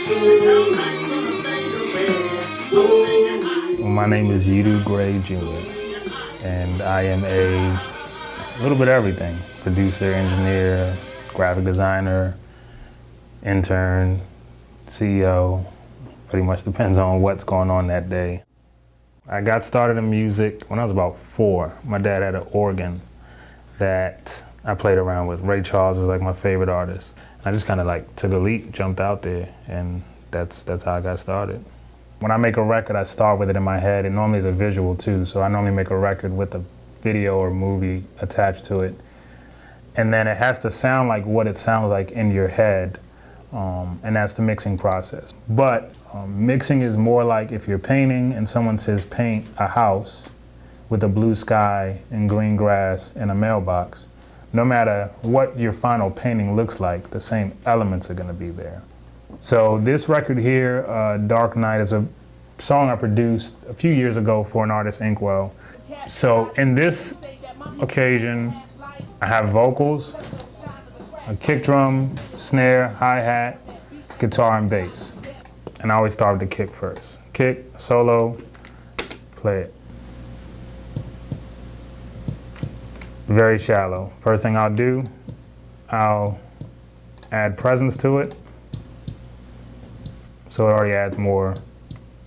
Well, my name is Yudu Gray Jr., and I am a little bit of everything. Producer, engineer, graphic designer, intern, CEO. Pretty much depends on what's going on that day. I got started in music when I was about 4. My dad had an organ that I played around with. Ray Charles was like my favorite artist. I just kind of like took a leap, jumped out there, and that's how I got started. When I make a record, I start with it in my head. It normally is a visual too, so I normally make a record with a video or movie attached to it. And then it has to sound like what it sounds like in your head, and that's the mixing process. But mixing is more like if you're painting and someone says paint a house with a blue sky and green grass and a mailbox, no matter what your final painting looks like, the same elements are gonna be there. So this record here, Dark Night, is a song I produced a few years ago for an artist, Inkwell. So in this occasion, I have vocals, a kick drum, snare, hi-hat, guitar, and bass. And I always start with the kick first. Kick, solo, play it. Very shallow. First thing I'll do, I'll add presence to it. So it already adds more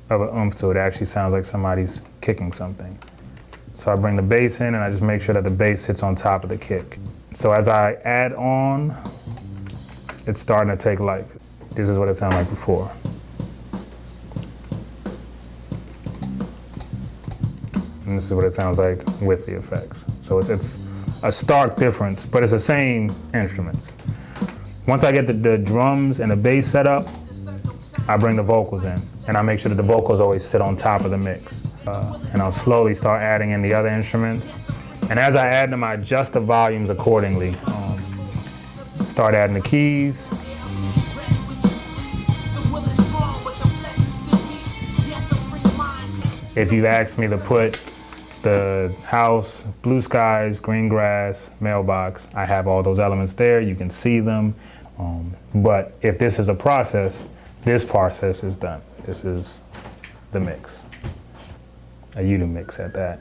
of an oomph to it. It actually sounds like somebody's kicking something. So I bring the bass in and I just make sure that the bass sits on top of the kick. So as I add on, it's starting to take life. This is what it sounded like before. And this is what it sounds like with the effects. So it's a stark difference, but it's the same instruments. Once I get the drums and the bass set up, I bring the vocals in, and I make sure that the vocals always sit on top of the mix. And I'll slowly start adding in the other instruments. And as I add them, I adjust the volumes accordingly. Start adding the keys. If you asked me to put the house, blue skies, green grass, mailbox, I have all those elements there. You can see them. But if this is a process, this process is done. This is the mix. A Yudu mix at that.